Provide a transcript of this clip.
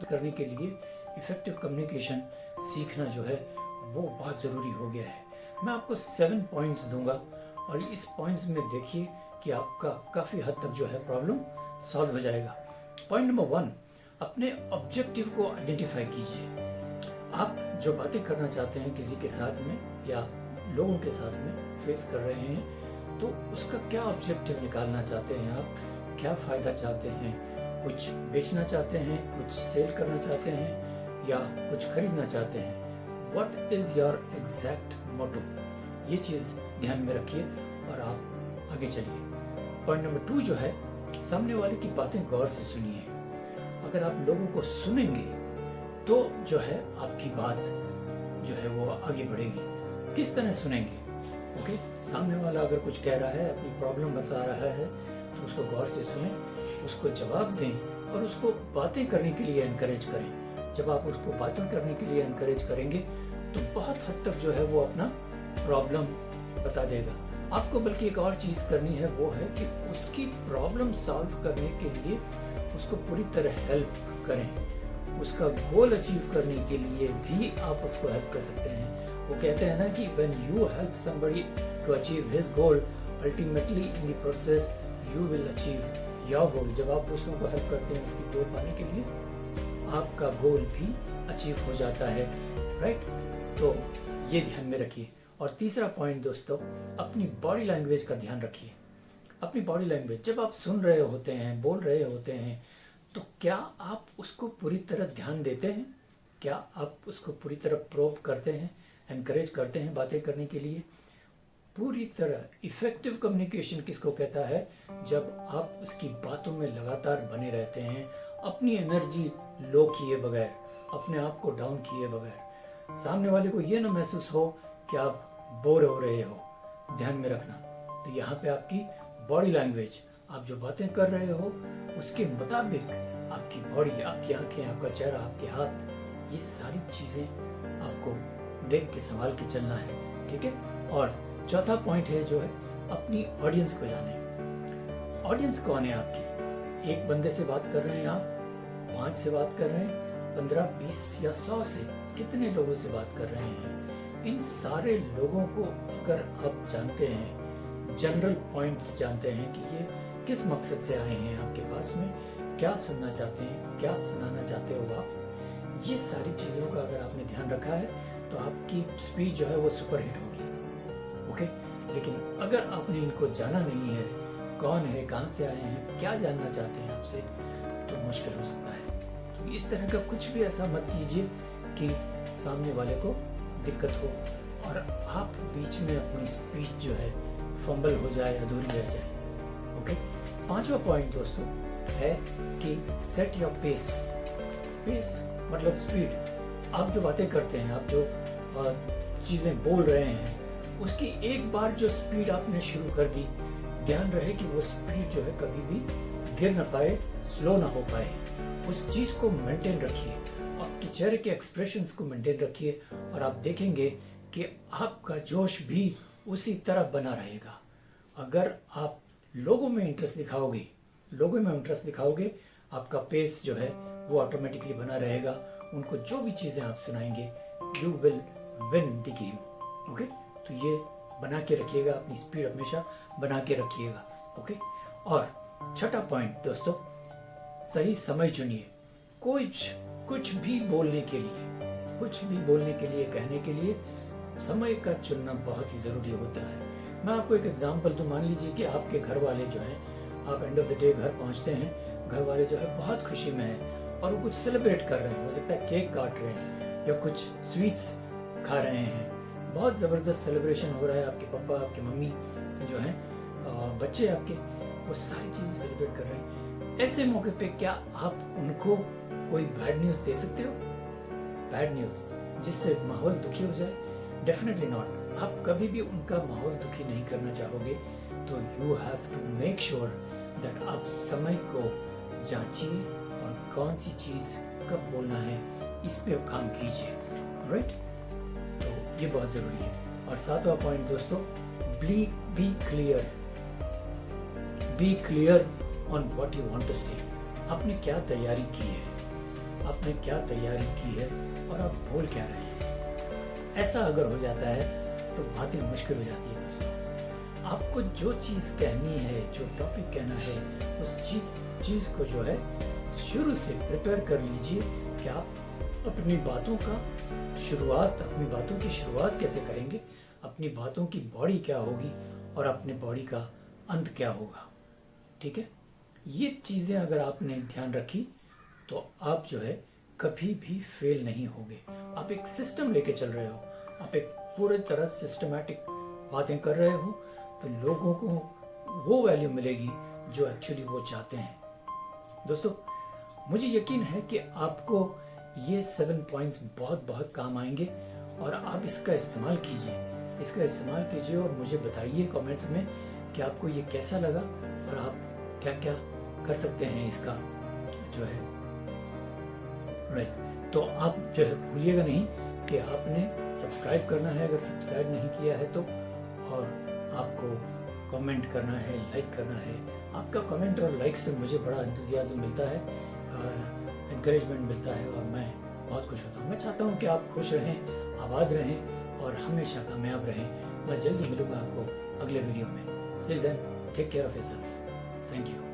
करने के लिए इफेक्टिव कम्युनिकेशन सीखना जो है वो बहुत ज़रूरी हो गया है। मैं आपको 7 पॉइंट्स दूंगा और इस पॉइंट्स में देखिए कि आपका काफ़ी हद तक जो है प्रॉब्लम सॉल्व हो जाएगा। पॉइंट नंबर 1, अपने ऑब्जेक्टिव को आइडेंटिफाई कीजिए। आप जो बातें करना चाहते हैं किसी के साथ में या लोगों के साथ में फेस कर रहे हैं, तो उसका क्या ऑब्जेक्टिव निकालना चाहते हैं आप, क्या फ़ायदा चाहते हैं, कुछ बेचना चाहते हैं, कुछ सेल करना चाहते हैं या कुछ खरीदना चाहते हैं। What is your exact motto? ये चीज़ ध्यान में रखिए और आप आगे चलिए। पॉइंट नंबर 2 जो है, सामने वाले की बातें गौर से सुनिए। अगर आप लोगों को सुनेंगे तो जो है आपकी बात जो है वो आगे बढ़ेगी। किस तरह सुनेंगे? ओके, सामने वाला अगर कुछ कह रहा है, अपनी प्रॉब्लम बता रहा है, तो उसको गौर से सुने, उसको जवाब दें और उसको बातें करने के लिए एनकरेज करें। जब आप उसको बातें करने के लिए एनकरेज करेंगे तो बहुत हद तक जो है वो अपना प्रॉब्लम बता देगा आपको। बल्कि एक और चीज़ करनी है, वो है कि उसकी प्रॉब्लम सॉल्व करने के लिए उसको पूरी तरह हेल्प करें। उसका गोल अचीव करने के लिए भी आप उसको हेल्प कर सकते हैं। वो कहते हैं ना कि when you help somebody to achieve his goal, ultimately in the process you will achieve your goal। जब आप दूसरों को हेल्प करते हैं उसकी गोल पाने के लिए, आपका गोल भी अचीव हो जाता है, राइट? तो ये ध्यान में रखिए। और तीसरा पॉइंट दोस्तों, अपनी बॉडी लैंग्वेज का ध्यान रखिए। अपनी बॉडी लैंग्वेज, जब आप सुन रहे होते हैं, बोल रहे होते हैं, तो क्या आप उसको पूरी तरह ध्यान देते हैं? क्या आप उसको पूरी तरह प्रोब करते हैं, एनकरेज करते हैं बातें करने के लिए? पूरी तरह इफेक्टिव कम्युनिकेशन किसको कहता है? जब आप उसकी बातों में लगातार बने रहते हैं, अपनी एनर्जी लो किए बगैर, अपने आप को डाउन किए बगैर। सामने वाले को ये ना महसूस हो कि आप बोर हो रहे हो। ध्यान में रखना। तो यहाँ पे आपकी बॉडी लैंग्वेज, आप जो बातें कर रहे हो उसके मुताबिक आपकी बॉडी, आपकी आंखें, आपका चेहरा, आपके हाथ, ये सारी चीज़ें आपको देख के संभाल के चलना है, ठीक है? और चौथा पॉइंट है जो है, अपनी ऑडियंस को जाने। ऑडियंस कौन है आपकी? एक बंदे से बात कर रहे हैं आप, 5 से बात कर रहे हैं, 15, 20 या 100 से, कितने लोगों से बात कर रहे हैं? इन सारे लोगों को अगर आप जानते हैं, जनरल पॉइंट्स जानते हैं कि ये किस मकसद से आए हैं आपके पास में, क्या सुनना चाहते हैं, क्या सुनाना चाहते हो आप, ये सारी चीज़ों का अगर आपने ध्यान रखा है तो आपकी स्पीच जो है वो सुपर हिट होगी। ओके, लेकिन अगर आपने इनको जाना नहीं है, कौन है, कहाँ से आए हैं, क्या जानना चाहते हैं आपसे, तो मुश्किल हो सकता है। तो इस तरह का कुछ भी ऐसा मत कीजिए कि सामने वाले को दिक्कत हो और आप बीच में अपनी स्पीच जो है फंबल हो जाए, अधूरी रह जाए। ओके, 5वां पॉइंट दोस्तों है कि सेट योर पेस। पेस मतलब स्पीड। आप जो बातें करते हैं, आप जो चीज़ें बोल रहे हैं, उसकी एक बार जो स्पीड आपने शुरू कर दी, ध्यान रहे कि वो स्पीड जो है कभी भी गिर ना पाए, स्लो ना हो पाए। उस चीज़ को मेंटेन रखिए, आपके चेहरे के एक्सप्रेशंस को मेंटेन रखिए और आप देखेंगे कि आपका जोश भी उसी तरह बना रहेगा। अगर आप लोगों में इंटरेस्ट दिखाओगे, आपका पेस जो है वो ऑटोमेटिकली बना रहेगा। उनको जो भी चीज़ें आप सुनाएंगे, you will win the game. Okay, तो ये बना के रखिएगा, अपनी स्पीड हमेशा बना के रखिएगा। ओके, और 6वां पॉइंट दोस्तों, सही समय चुनिए। कुछ भी बोलने के लिए, कहने के लिए समय का चुनना बहुत ही ज़रूरी होता है। मैं आपको एक एग्जांपल दूं। मान लीजिए कि आपके घर वाले जो हैं, आप एंड ऑफ द डे घर पहुंचते हैं, घर वाले जो है बहुत खुशी में हैं और वो कुछ सेलिब्रेट कर रहे हैं। हो सकता है केक काट रहे हैं या कुछ स्वीट्स खा रहे हैं, बहुत ज़बरदस्त सेलिब्रेशन हो रहा है। आपके पापा, आपके मम्मी जो हैं, बच्चे आपके, वो सारी चीज़ें सेलिब्रेट कर रहे हैं। ऐसे मौके पे क्या आप उनको कोई बैड न्यूज़ दे सकते हो? बैड न्यूज़ जिससे माहौल दुखी हो जाए? Definitely not. आप कभी भी उनका माहौल दुखी नहीं करना चाहोगे, तो you have to make sure that आप समय को जांचिए और कौन सी चीज़ कब बोलना है, इस पे काम कीजिए, राइट? तो ये बहुत ज़रूरी है। और 7वां पॉइंट दोस्तों, be clear on what you want to say. आपने क्या तैयारी की है? आपने क्या तैयारी की है और आप बोल क्या रहे हैं। ऐसा अगर हो जाता है तो बातें मुश्किल हो जाती है दोस्तों। आपको जो चीज़ कहनी है, जो टॉपिक कहना है, उस चीज़ को जो है शुरू से प्रिपेयर कर लीजिए कि आप अपनी बातों की शुरुआत कैसे करेंगे, अपनी बातों की बॉडी क्या होगी और अपने बॉडी का अंत क्या होगा। ठीक है, ये चीज़ें अगर आपने ध्यान रखी तो आप जो है कभी भी फेल नहीं होगे। आप एक सिस्टम लेके चल रहे हो, आप एक पूरे तरह सिस्टमैटिक बातें कर रहे हो, तो लोगों को वो वैल्यू मिलेगी जो एक्चुअली वो चाहते हैं। दोस्तों, मुझे यकीन है कि आपको ये 7 पॉइंट्स बहुत बहुत काम आएंगे और आप इसका इस्तेमाल कीजिए और मुझे बताइए कमेंट्स में कि आपको ये कैसा लगा और आप क्या क्या कर सकते हैं इसका जो है। राइट, तो आप जो है भूलिएगा नहीं कि आपने सब्सक्राइब करना है अगर सब्सक्राइब नहीं किया है तो, और आपको कमेंट करना है, लाइक करना है। आपका कमेंट और लाइक से मुझे बड़ा एंथुसियाज्म मिलता है, एनकरेजमेंट मिलता है और मैं बहुत खुश होता हूँ। मैं चाहता हूँ कि आप खुश रहें, आबाद रहें और हमेशा कामयाब रहें। मैं जल्दी मिलूँगा आपको अगले वीडियो में। Till then, take care of yourself. Thank you.